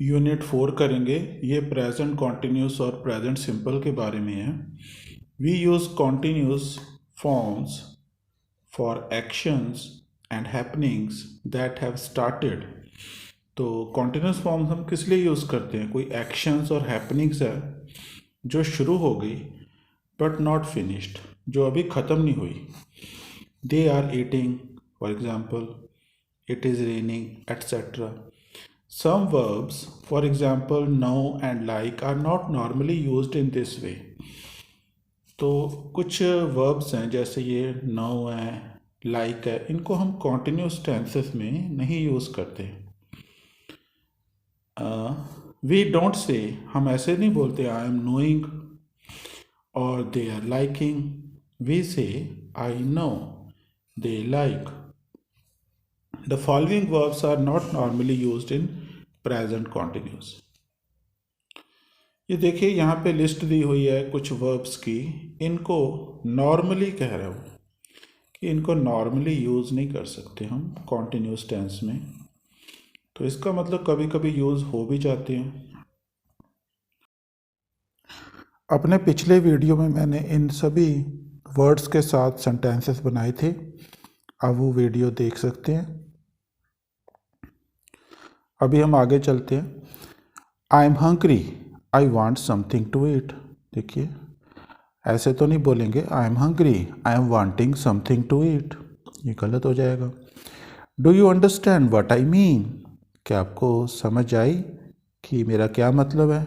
Unit 4 करेंगे। ये present continuous और प्रेजेंट सिंपल के बारे में है। We use continuous forms for actions and happenings that have started. तो कॉन्टिन्यूस फॉर्म्स हम किस लिए यूज़ करते हैं? कोई एक्शंस और हैपनिंग्स है जो शुरू हो गई बट नॉट फिनिश्ड, जो अभी ख़त्म नहीं हुई। They are eating, for example, it is raining, etc. Some verbs, for example, know and like, are not normally used in this way. तो कुछ verbs हैं जैसे ये know है, like है, इनको हम continuous tenses में नहीं यूज़ करते। We don't say, हम ऐसे नहीं बोलते I am knowing or they are liking. We say I know, they like. The following verbs are not normally used in present continuous. ये देखिए यहाँ पे लिस्ट दी हुई है कुछ वर्ब्स की। इनको नॉर्मली कह रहे हो कि इनको नॉर्मली यूज़ नहीं कर सकते हम कॉन्टिन्यूस टेंस में। तो इसका मतलब कभी कभी यूज़ हो भी जाते हैं। अपने पिछले वीडियो में मैंने इन सभी वर्ड्स के साथ सेंटेंसेस बनाए थे, आप वो वीडियो देख सकते हैं। अभी हम आगे चलते हैं। I am hungry, I want something to eat. देखिए ऐसे तो नहीं बोलेंगे I am hungry, I am wanting something to eat, ये गलत हो जाएगा। Do you understand what I mean, क्या आपको समझ आई कि मेरा क्या मतलब है?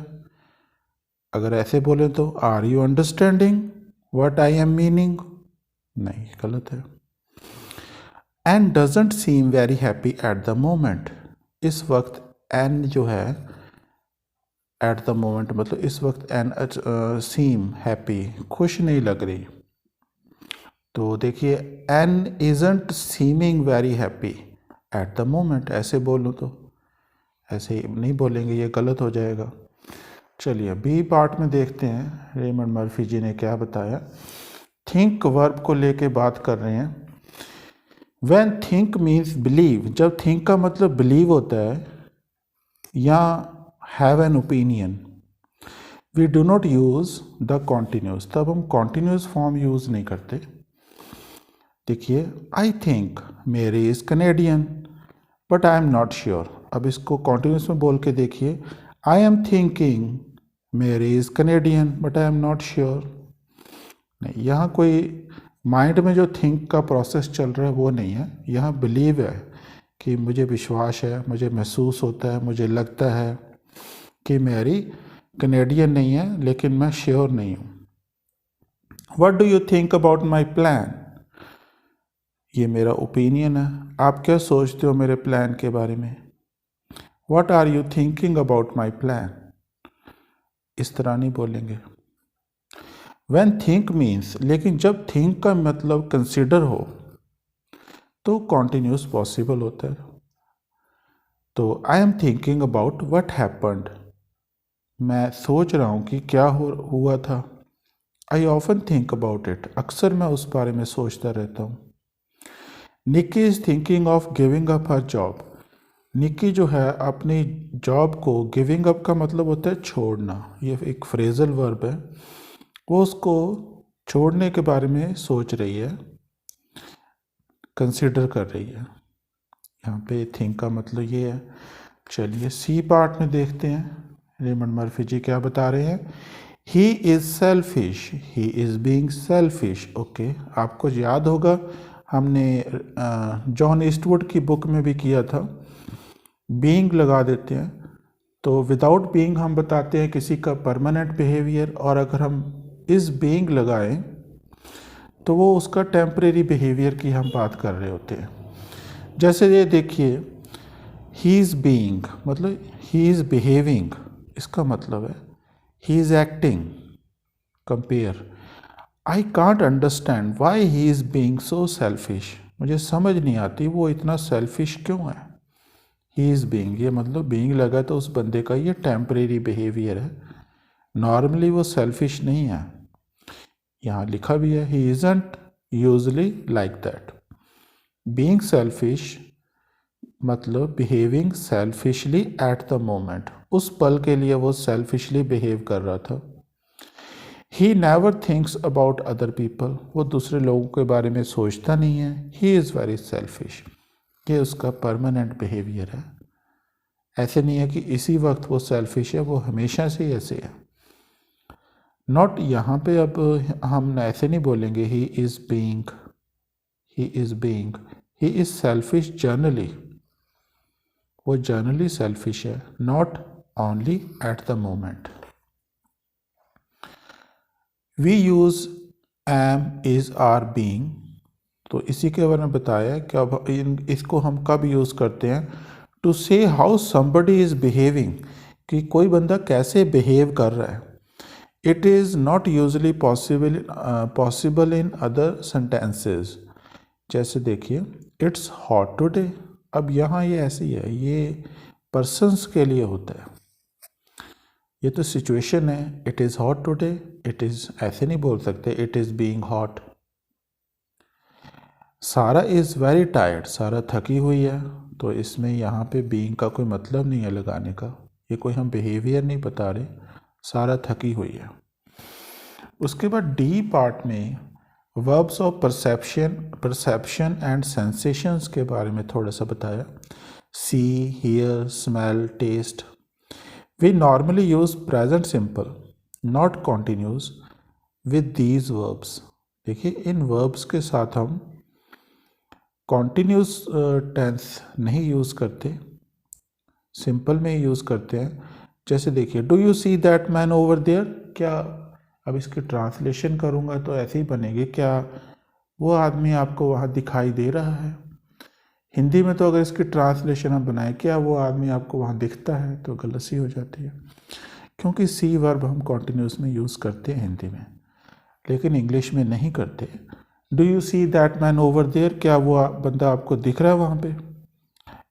अगर ऐसे बोले तो are you understanding what I am meaning, नहीं, गलत है। And doesn't seem very happy at the moment, इस वक्त एन जो है एट द मोमेंट मतलब इस वक्त एन सीम हैप्पी, खुश नहीं लग रही। तो देखिए Ann isn't seeming very happy at the moment, ऐसे बोलो तो ऐसे नहीं बोलेंगे, ये गलत हो जाएगा। चलिए बी पार्ट में देखते हैं रेमंड मर्फी जी ने क्या बताया। थिंक वर्ब को लेके बात कर रहे हैं। व्हेन थिंक मीन्स बिलीव, जब थिंक का मतलब बिलीव होता है या have an opinion, we do not use the continuous, तब हम कॉन्टिन्यूस फॉर्म यूज़ नहीं करते। देखिए I think Mary is Canadian but I am not sure. अब इसको कॉन्टिन्यूस में बोल के देखिए, I am thinking Mary is Canadian but I am not sure. नहीं, यहाँ कोई माइंड में जो थिंक का प्रोसेस चल रहा है वो नहीं है, यहाँ बिलीव है कि मुझे विश्वास है, मुझे महसूस होता है, मुझे लगता है कि मेरी कनेडियन नहीं है लेकिन मैं श्योर नहीं हूँ। What do you think about my plan, ये मेरा ओपिनियन है, आप क्या सोचते हो मेरे प्लान के बारे में। What are you thinking about my plan, इस तरह नहीं बोलेंगे। व्हेन थिंक मीन्स, लेकिन जब थिंक का मतलब कंसिडर हो तो कॉन्टिन्यूस पॉसिबल होता है। तो आई am thinking about what happened, मैं सोच रहा हूँ कि क्या हुआ था। I often think about it, अक्सर मैं उस बारे में सोचता रहता हूँ। Nikki is thinking of giving up her job, Nikki जो है अपनी जॉब को, गिविंग अप का मतलब होता है छोड़ना, ये एक फ्रेजल वर्ब है, वो उसको छोड़ने के बारे में सोच रही है, कंसिडर कर रही है। यहाँ पे थिंक का मतलब ये है। चलिए सी पार्ट में देखते हैं रेमंड मर्फी जी क्या बता रहे हैं। ही is selfish, he is being selfish. Okay, आपको याद होगा हमने जॉन ईस्टवुड की बुक में भी किया था, बीइंग लगा देते हैं तो विदाउट बीइंग हम बताते हैं किसी का परमानेंट बिहेवियर, और अगर हम इज़ बीइंग लगाएं तो वो उसका टेम्परेरी बिहेवियर की हम बात कर रहे होते हैं। जैसे ये देखिए ही इज़ बीइंग मतलब ही इज़ बिहेविंग, इसका मतलब है he is acting. Compare, I can't understand why he is being so selfish, मुझे समझ नहीं आती वो इतना सेल्फिश क्यों है। ही इज़ बीइंग, ये मतलब बीइंग लगा तो उस बंदे का ये टेम्परेरी बिहेवियर है, नॉर्मली वो सेल्फिश नहीं है। यहाँ लिखा भी है he isn't usually like that. Being selfish मतलब behaving selfishly at the moment, उस पल के लिए वो सेल्फिशली बिहेव कर रहा था। He never thinks about other people, वो दूसरे लोगों के बारे में सोचता नहीं है। ही इज़ वेरी सेल्फिश, ये उसका परमानेंट बिहेवियर है। ऐसे नहीं है कि इसी वक्त वो सेल्फिश है, वो हमेशा से ही ऐसे है। नॉट यहाँ पे अब हम ऐसे नहीं बोलेंगे he is being, he is being, he is selfish generally, वो जनरली सेल्फिश है, not only at the moment. We use am, is, are, being, तो इसी के बारे में बताया कि अब इसको हम कब यूज़ करते हैं, to say how somebody is behaving, कि कोई बंदा कैसे बिहेव कर रहा है। It is not usually possible in other sentences, जैसे देखिए इट्स हॉट टुडे, अब यहाँ ये ऐसी है, ये पर्सन्स के लिए होता है, ये तो सिचुएशन है। It is hot today, it is ऐसे नहीं बोल सकते इट इज़ बीइंग हॉट। सारा इज़ वेरी टायर्ड, सारा थकी हुई है, तो इसमें यहाँ पे बीइंग का कोई मतलब नहीं है लगाने का, ये कोई हम बिहेवियर नहीं बता रहे, सारा थकी हुई है। उसके बाद डी पार्ट में verbs of perception and sensations के बारे में थोड़ा सा बताया। See, hear, smell, taste. We normally use present simple not continuous with these verbs. देखिए इन वर्ब्स के साथ हम कॉन्टिन्यूस टेंस नहीं यूज़ करते, सिंपल में ही यूज़ करते हैं। जैसे देखिए do you see that man over there, क्या, अब इसकी ट्रांसलेशन करूँगा तो ऐसे ही बनेगी, क्या वो आदमी आपको वहाँ दिखाई दे रहा है। हिंदी में तो अगर इसकी ट्रांसलेशन हम बनाएं क्या वो आदमी आपको वहाँ दिखता है, तो गलत सी हो जाती है, क्योंकि सी वर्ब हम कॉन्टिन्यूस में यूज़ करते हैं हिंदी में, लेकिन इंग्लिश में नहीं करते। Do you see that man over there, क्या वो बंदा आपको दिख रहा है वहाँ पे।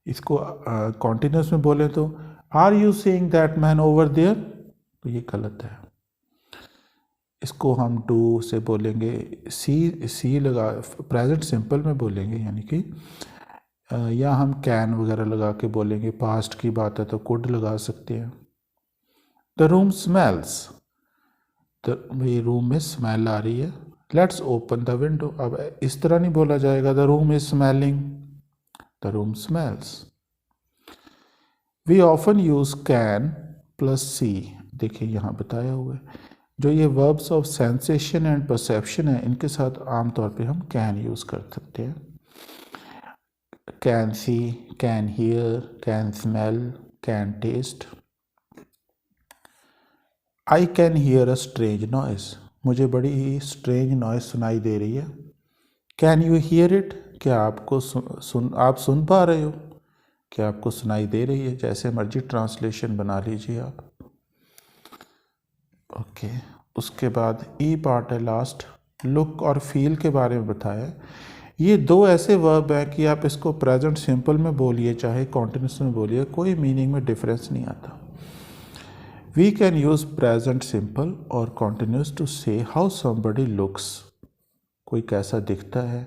इसको कॉन्टिन्यूस में बोले तो are you seeing that man over there, तो ये गलत है। इसको हम डू से बोलेंगे, सी लगा प्रेजेंट सिंपल में बोलेंगे, यानी कि या हम कैन वगैरह लगा के बोलेंगे। पास्ट की बात है तो कुड लगा सकते हैं। द रूम स्मेल्स, तो ये रूम में स्मेल आ रही है। लेट्स ओपन द विंडो, अब इस तरह नहीं बोला जाएगा the room is smelling, the room smells. We often use can plus see, देखिए यहाँ बताया हुआ है, जो ये verbs of sensation and perception है इनके साथ आमतौर पे हम कैन यूज़ कर सकते हैं। Can see, can hear, can smell, can taste. I can hear a strange noise, मुझे बड़ी ही स्ट्रेंज नॉइस सुनाई दे रही है। कैन यू हियर इट, क्या आपको आप सुन पा रहे हो, क्या आपको सुनाई दे रही है। जैसे मर्जी ट्रांसलेशन बना लीजिए आप। ओके उसके बाद ई पार्ट है लास्ट, लुक और फील के बारे में बताया है। ये दो ऐसे वर्ब हैं कि आप इसको प्रेजेंट सिंपल में बोलिए चाहे कॉन्टिन्यूस में बोलिए, कोई मीनिंग में डिफरेंस नहीं आता। We can use present simple और continuous to say how somebody looks, कोई कैसा दिखता है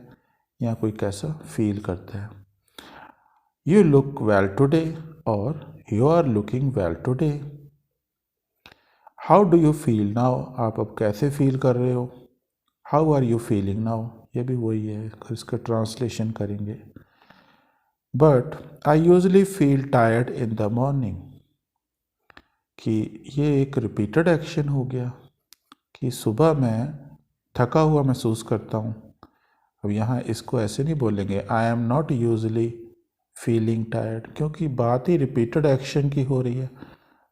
या कोई कैसा फील करता है। यू लुक वेल टुडे और you are looking well today. How do you feel now, आप अब कैसे फील कर रहे हो। How are you feeling now, ये भी वही है, इसका ट्रांसलेशन करेंगे। But I usually feel tired in the morning, कि ये एक रिपीटेड एक्शन हो गया कि सुबह मैं थका हुआ महसूस करता हूँ। अब यहाँ इसको ऐसे नहीं बोलेंगे I am not usually feeling tired, क्योंकि बात ही रिपीटेड एक्शन की हो रही है।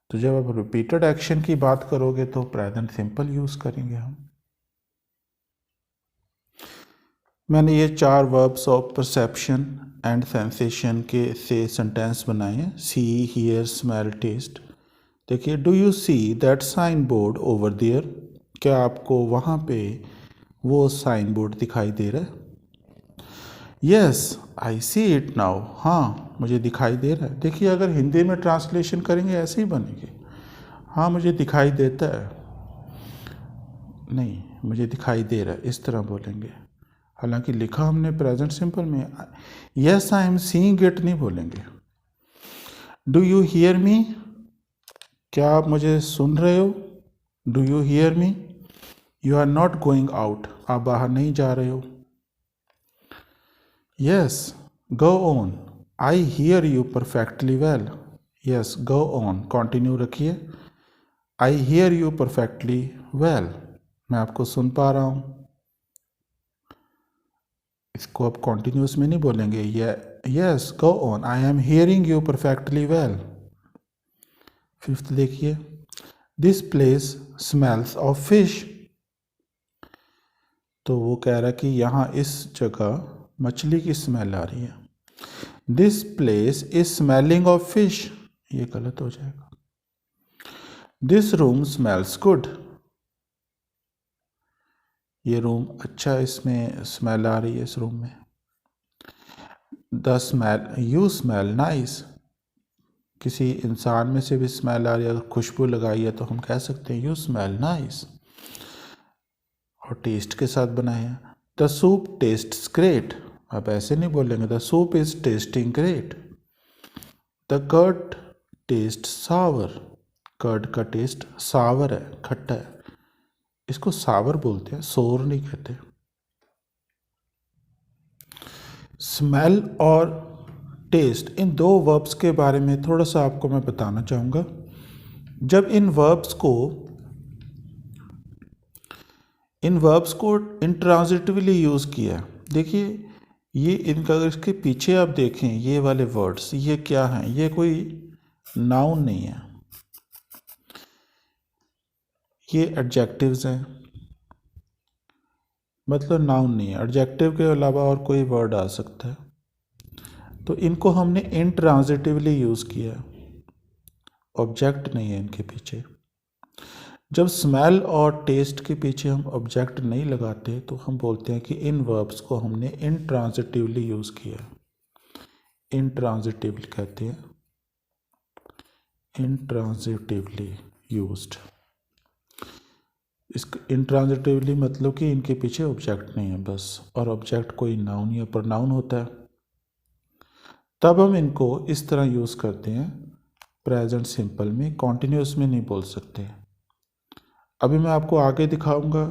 तो जब आप रिपीटेड एक्शन की बात करोगे तो प्रेजेंट सिंपल यूज़ करेंगे हम। मैंने ये 4 verbs of perception and sensation के से सेंटेंस बनाए हैं। See, hear, smell, taste. देखिए do you see that sign board over there, क्या आपको वहाँ पे वो साइन बोर्ड दिखाई दे रहा है। Yes I see it now, हाँ मुझे दिखाई दे रहा है। देखिए अगर हिंदी में ट्रांसलेशन करेंगे ऐसे ही बनेगी, हाँ मुझे दिखाई देता है, नहीं मुझे दिखाई दे रहा है, इस तरह बोलेंगे। हालांकि लिखा हमने प्रेजेंट सिंपल में। Yes I am seeing it नहीं बोलेंगे। डू यू हियर मी, क्या आप मुझे सुन रहे हो? Do you hear me? You are not going out, आप बाहर नहीं जा रहे हो। Yes, go on, I hear you perfectly well. Yes, go on, continue रखिए। I hear you perfectly well, मैं आपको सुन पा रहा हूँ। इसको आप कॉन्टिन्यूस में नहीं बोलेंगे। Yes, go on, I am hearing you perfectly well. Fifth देखिए, this place smells of fish. तो वो कह रहा है कि यहाँ इस जगह मछली की स्मेल आ रही है। This place is smelling of fish, ये गलत हो जाएगा। दिस रूम स्मेल्स गुड, ये रूम अच्छा, इसमें स्मेल आ रही है इस रूम में। The smell, you smell nice, किसी इंसान में से भी स्मेल आ रही है, अगर खुशबू लगाई है तो हम कह सकते हैं यू स्मेल नाइस। और टेस्ट के साथ बनाए हैं। द सूप टेस्ट्स ग्रेट, आप ऐसे नहीं बोलेंगे the soup is tasting great. The curd taste sour, curd का टेस्ट सावर है, खट्टा है, इसको सावर बोलते हैं, सोर नहीं कहते। स्मेल और टेस्ट, इन दो वर्ब्स के बारे में थोड़ा सा आपको मैं बताना चाहूँगा। जब इन वर्ब्स को इंट्रांजिटिवली यूज़ किया, देखिए ये इनका, अगर इसके पीछे आप देखें ये वाले वर्ड्स, ये क्या हैं? ये कोई नाउन नहीं है, ये एडजेक्टिव्स हैं, मतलब नाउन नहीं है। एडजेक्टिव के अलावा और कोई वर्ड आ सकता है, तो इनको हमने इंट्रांजिटिवली यूज़ किया, ऑब्जेक्ट नहीं है इनके पीछे। जब स्मेल और टेस्ट के पीछे हम ऑब्जेक्ट नहीं लगाते तो हम बोलते हैं कि इन वर्ब्स को हमने इंट्रांजिटिवली यूज़ किया। इंट्रांजिटिवली कहते हैं, इंट्रांजिटिवली यूज्ड। इस इंट्रांजिटिवली मतलब कि इनके पीछे ऑब्जेक्ट नहीं है बस, और ऑब्जेक्ट कोई नाउन या प्रोनाउन होता है, तब हम इनको इस तरह यूज़ करते हैं प्रेजेंट सिंपल में, कॉन्टिन्यूस में नहीं बोल सकते। अभी मैं आपको आगे दिखाऊंगा,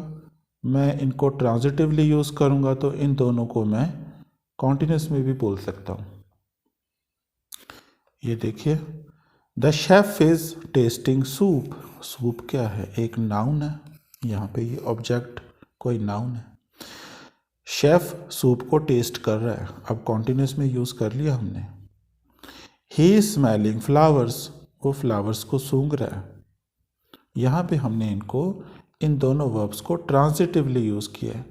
मैं इनको ट्रांजिटिवली यूज़ करूंगा तो इन दोनों को मैं कॉन्टिन्यूस में भी बोल सकता हूँ। ये देखिए, the chef is testing soup, soup क्या है? एक नाउन है, यहाँ पे ये ऑब्जेक्ट कोई नाउन है। शेफ सूप को टेस्ट कर रहा है, अब कॉन्टिन्यूस में यूज़ कर लिया हमने। ही इज स्मेलिंग फ्लावर्स, वो फ्लावर्स को सूंघ रहा है। यहाँ पे हमने इनको, इन दोनों वर्ब्स को ट्रांजिटिवली यूज़ किया है।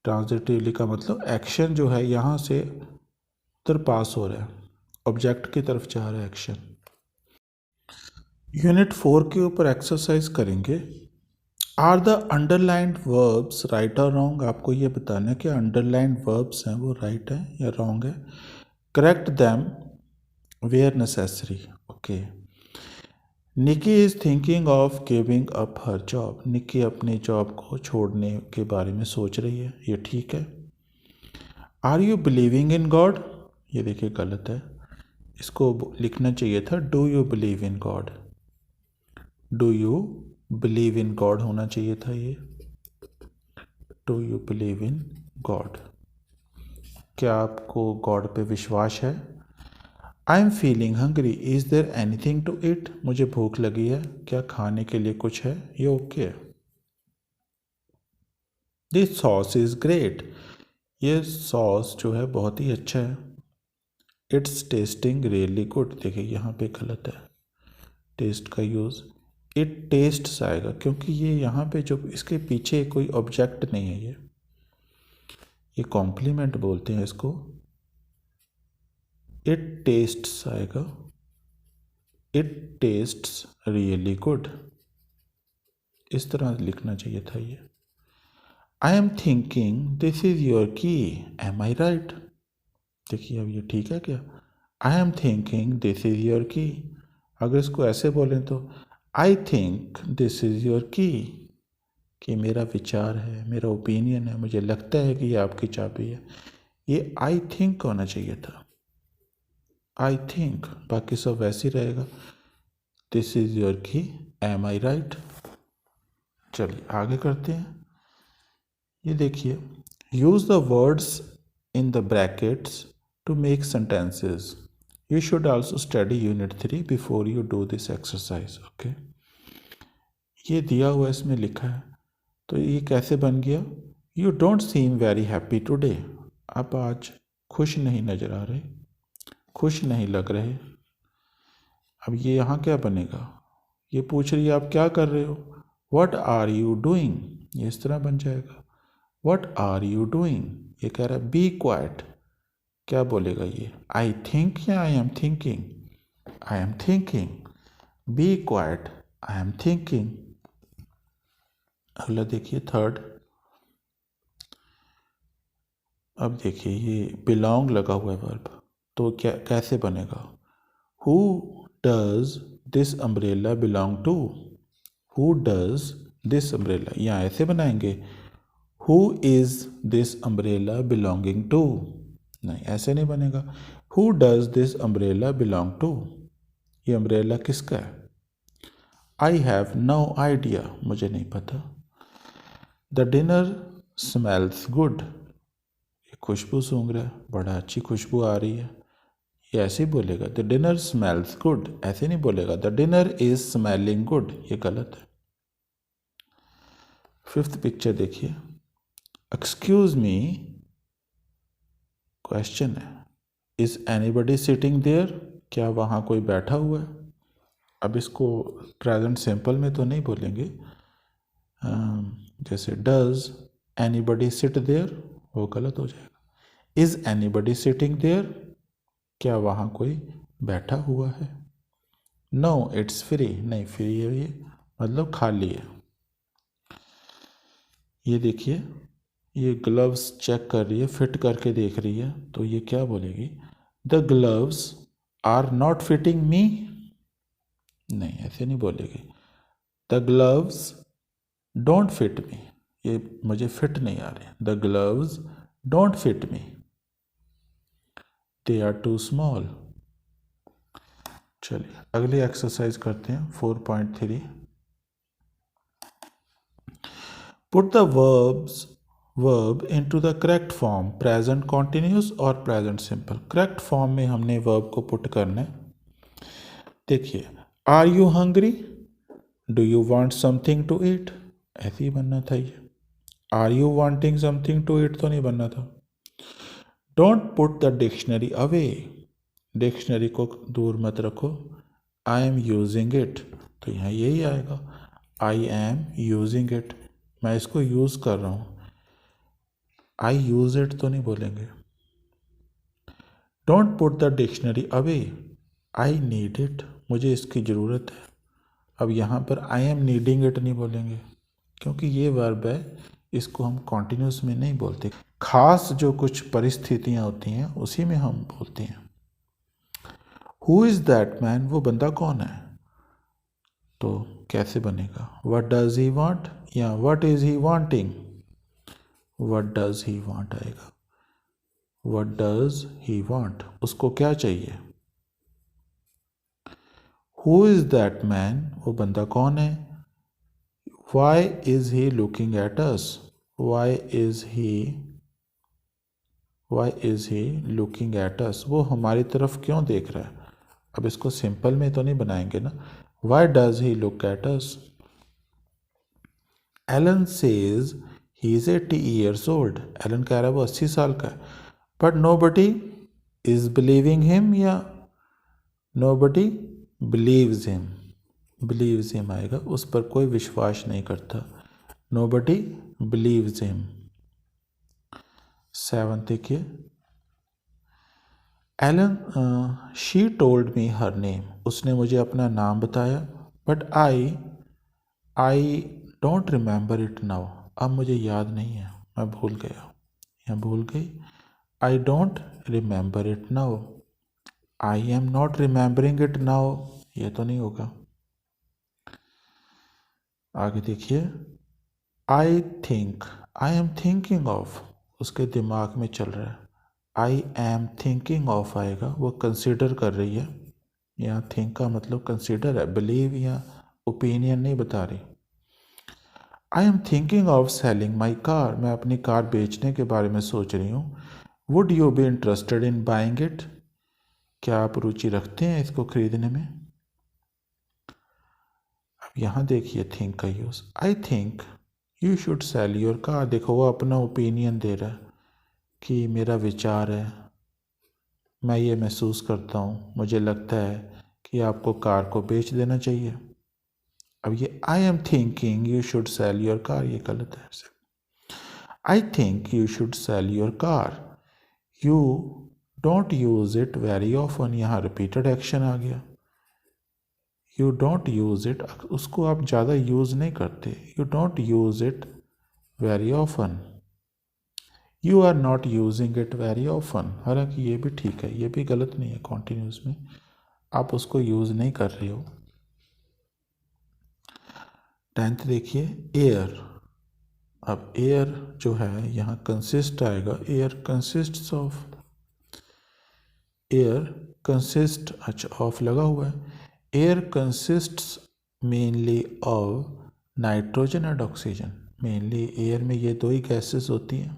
ट्रांजिटिवली का मतलब एक्शन जो है यहाँ से उधर पास हो रहा है, ऑब्जेक्ट की तरफ जा रहा है एक्शन। यूनिट 4 के ऊपर एक्सरसाइज करेंगे। Are the underlined verbs right और रॉन्ग, आपको ये बताना है कि अंडरलाइंड वर्ब्स हैं वो राइट है या रॉन्ग है। Correct them where necessary. Okay, Nicky is thinking of giving up her job, Nicky अपनी जॉब को छोड़ने के बारे में सोच रही है, ये ठीक है। Are you believing in God, ये देखिए गलत है, इसको लिखना चाहिए था do you believe in God, do you believe in God होना चाहिए था ये, do you believe in God, क्या आपको गॉड पे विश्वास है। I am feeling hungry, is there anything to eat, मुझे भूख लगी है, क्या खाने के लिए कुछ है, ये ओके है। दिस सॉस इज़ ग्रेट, ये सॉस जो है बहुत ही अच्छा है। इट्स टेस्टिंग रियली गुड, देखिए यहाँ पे गलत है, टेस्ट का यूज़ इट टेस्ट्स आएगा, क्योंकि ये यहाँ पे जो इसके पीछे कोई ऑब्जेक्ट नहीं है, ये कॉम्प्लीमेंट बोलते हैं इसको। इट टेस्ट्स आएगा, इट टेस्ट्स रियली गुड, इस तरह लिखना चाहिए था ये। आई am thinking this is your key, am I right, देखिए अब ये ठीक है क्या। आई am thinking this is your की, अगर इसको ऐसे बोलें तो I think this is your की, कि मेरा विचार है, मेरा ओपिनियन है, मुझे लगता है कि ये आपकी चाबी है, ये आई थिंक होना चाहिए था, आई थिंक, बाकी सब वैसे ही रहेगा। This is your key, am I right. चलिए आगे करते हैं। ये देखिए, use the words in the brackets to make sentences. You should also study unit 3 before you do this exercise. Okay, ये दिया हुआ इसमें लिखा है, तो ये कैसे बन गया? You don't seem very happy today. आप आज खुश नहीं नजर आ रहे, खुश नहीं लग रहे। अब ये यहाँ क्या बनेगा? ये पूछ रही है आप क्या कर रहे हो, वट आर यू डूइंग, ये इस तरह बन जाएगा, वट आर यू डूइंग। ये कह रहा है बी क्वाइट, क्या बोलेगा ये? आई थिंक या I am thinking? I am thinking. Be quiet, I am thinking. अगला देखिए थर्ड। अब देखिए ये बिलोंग लगा हुआ है वर्ब, तो क्या कैसे बनेगा? Who does this umbrella belong to? Who does this umbrella, यहाँ ऐसे बनाएंगे, who is this umbrella belonging to? नहीं, ऐसे नहीं बनेगा। Who does this umbrella belong to? ये अम्ब्रेला किसका है? आई हैव नो आइडिया, मुझे नहीं पता। द डिनर स्मेल्स गुड, ये खुशबू सूंघ रहा है, बड़ा अच्छी खुशबू आ रही है, ये ऐसे ही बोलेगा, द डिनर स्मेल्स गुड। ऐसे नहीं बोलेगा the dinner is smelling good, ये गलत है। फिफ्थ पिक्चर देखिए, एक्सक्यूज मी, क्वेश्चन है, इज एनीबडी सिटिंग देयर, क्या वहाँ कोई बैठा हुआ है? अब इसको प्रेजेंट सिंपल में तो नहीं बोलेंगे, जैसे डज एनीबडी सिट देयर, वो गलत हो जाएगा। इज एनीबडी सिटिंग देयर, क्या वहाँ कोई बैठा हुआ है? नो इट्स फ्री, नहीं फ्री है ये, मतलब खाली है। ये देखिए, ये ग्लव्स चेक कर रही है, फिट करके देख रही है, तो ये क्या बोलेगी? The gloves are not fitting me, नहीं ऐसे नहीं बोलेगी। The gloves don't fit me, ये मुझे फिट नहीं आ रहे। The gloves don't fit me, they are too small. चलिए अगली एक्सरसाइज करते हैं 4.3। Put the verb into the correct form, present continuous और प्रेजेंट सिंपल। करेक्ट फॉर्म में हमने वर्ब को पुट करना है। देखिए, are you hungry, do you want something to ईट, ऐसे ही बनना था ये। Are you wanting something to eat तो नहीं बनना था। Don't put the dictionary away, dictionary को दूर मत रखो। आई एम यूजिंग इट, तो यहाँ यही आएगा, आई एम यूजिंग इट, मैं इसको यूज़ कर रहा हूँ। आई यूज इट तो नहीं बोलेंगे। Don't put the dictionary away, I need it, मुझे इसकी ज़रूरत है। अब यहाँ पर आई एम नीडिंग इट नहीं बोलेंगे, क्योंकि ये वर्ब है, इसको हम कॉन्टिन्यूस में नहीं बोलते, खास जो कुछ परिस्थितियाँ होती हैं उसी में हम बोलते हैं। हु इज़ दैट मैन, वो बंदा कौन है, तो कैसे बनेगा? व्हाट डज ही वांट या what is he wanting? What does he want आएगा। व्हाट डज ही वांट, उसको क्या चाहिए। हु इज दैट मैन, वो बंदा कौन है। Why is he looking at us, why is he looking at us, वो हमारी तरफ क्यों देख रहा है। अब इसको सिंपल में तो नहीं बनाएंगे ना। Why does he look at us. Alan says he is 80 years old, Alan कह रहा है वो 80 साल का है, but nobody is believing him या nobody believes him, believes him आएगा, उस पर कोई विश्वास नहीं करता। nobody believes him। 7 देखिए, Ellen she told me her name, उसने मुझे अपना नाम बताया, but I don't remember it now, अब मुझे याद नहीं है, मैं भूल गया, या भूल गई। आई don't remember it now, I am not remembering it now, ये तो नहीं होगा। आगे देखिए, I think, I am thinking of, उसके दिमाग में चल रहा है। आई एम थिंकिंग ऑफ आएगा, वो कंसिडर कर रही है, यहाँ थिंक का मतलब कंसिडर है, बिलीव या ओपिनियन नहीं बता रही। आई am thinking of selling my car, मैं अपनी कार बेचने के बारे में सोच रही हूँ। Would you be interested in buying it, क्या आप रुचि रखते हैं इसको खरीदने में। अब यहाँ देखिए थिंक का use, I think you should sell your car. देखो वो अपना ओपिनियन दे रहा है कि मेरा विचार है, मैं ये महसूस करता हूँ, मुझे लगता है कि आपको कार को बेच देना चाहिए। अब ये आई am thinking you should sell your car, ये गलत है। I think you should sell your car, you don't use it very often, यहाँ रिपीटेड एक्शन आ गया। यू डोंट यूज़ इट, उसको आप ज़्यादा यूज़ नहीं करते। You don't use it very often, you are not using it very often. हालांकि ये भी ठीक है, ये भी गलत नहीं है, कॉन्टिन्यूस में आप उसको यूज़ नहीं कर रहे हो। 10th देखिए एयर। अब एयर जो है यहाँ कंसिस्ट आएगा, air consists of, air consist, अच्छा ऑफ लगा हुआ है। Air consists mainly of nitrogen and oxygen, mainly air में ये दो ही गैसेस होती हैं।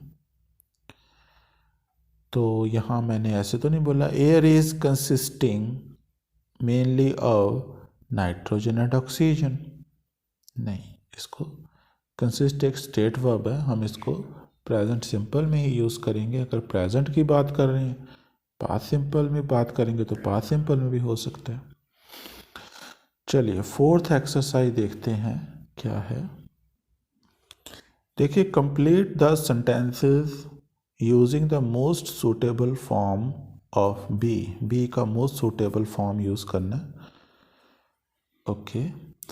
तो यहाँ मैंने ऐसे तो नहीं बोला air is consisting mainly of nitrogen and oxygen, नहीं, इसको कंसिस्ट एक स्टेट वर्ब है, हम इसको प्रेजेंट सिंपल में ही यूज़ करेंगे। अगर प्रेजेंट की बात कर रहे हैं, पास्ट सिंपल में बात करेंगे तो पास्ट सिंपल में भी हो सकता है। चलिए 4th एक्सरसाइज देखते हैं क्या है। देखिए complete the sentences using the most suitable form of be, be का मोस्ट सूटेबल फॉर्म यूज़ करना है। Okay,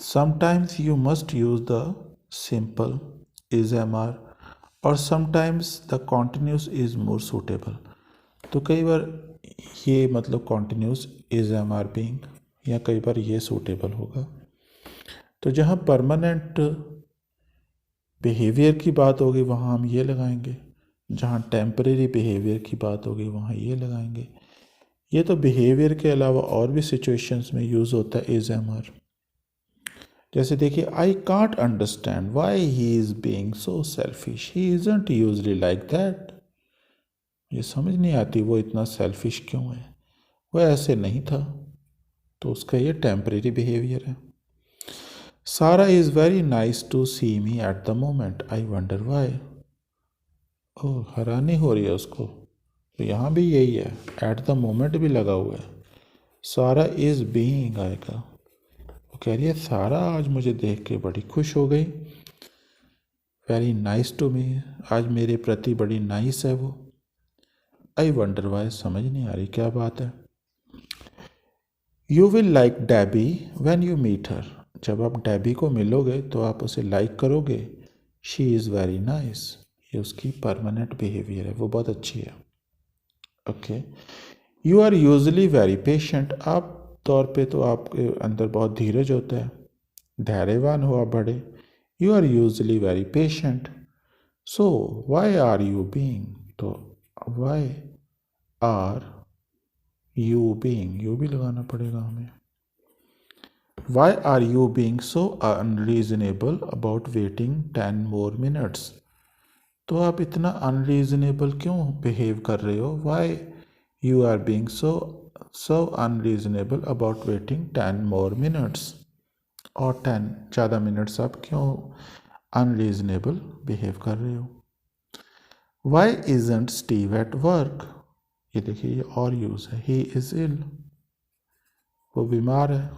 sometimes you must use the simple is am are और sometimes the continuous is more suitable. तो कई बार ये मतलब continuous is am are being, या कई बार ये सूटेबल होगा। तो जहाँ परमानेंट बिहेवियर की बात होगी वहाँ हम ये लगाएंगे, जहाँ टेम्परेरी बिहेवियर की बात होगी वहाँ ये लगाएंगे। ये तो बिहेवियर के अलावा और भी सिचुएशंस में यूज़ होता है इज एम आर। जैसे देखिए I can't understand why he is being so selfish, he isn't usually like that. ये समझ नहीं आती वो इतना सेल्फिश क्यों है, वो ऐसे नहीं था। तो उसका ये टेम्परेरी बिहेवियर है। Sarah is very nice to see me at the moment, I wonder why. Oh, हैरानी हो रही है उसको, तो यहाँ भी यही है, एट द मोमेंट भी लगा हुआ है। सारा इज़ बीइंग आएगा, वो कह रही है सारा आज मुझे देख के बड़ी खुश हो गई, वेरी नाइस टू मी, आज मेरे प्रति बड़ी नाइस है वो। आई वंडर वाई, समझ नहीं आ रही क्या बात है। You will like Debbie when you meet her, जब आप डैबी को मिलोगे तो आप उसे लाइक करोगे। शी इज़ वेरी नाइस, ये उसकी परमानेंट बिहेवियर है, वो बहुत अच्छी है। Okay, you are usually very patient, आप तौर पे तो आपके अंदर बहुत धीरज होता है, धैर्यवान हो आप बड़े। You are usually very patient, so why are you being, तो why are you being, you भी लगाना पड़ेगा हमें। Why are you being so unreasonable about waiting 10 more minutes, तो आप इतना अनरीजनेबल क्यों बिहेव कर रहे हो। Why you are being so unreasonable about waiting 10 more minutes, और 10 ज़्यादा मिनट्स आप क्यों अनरीजनेबल बिहेव कर रहे हो। Why isn't Steve at work, ये देखिए ये और यूज़ है, ही इज़ इल, वो बीमार है।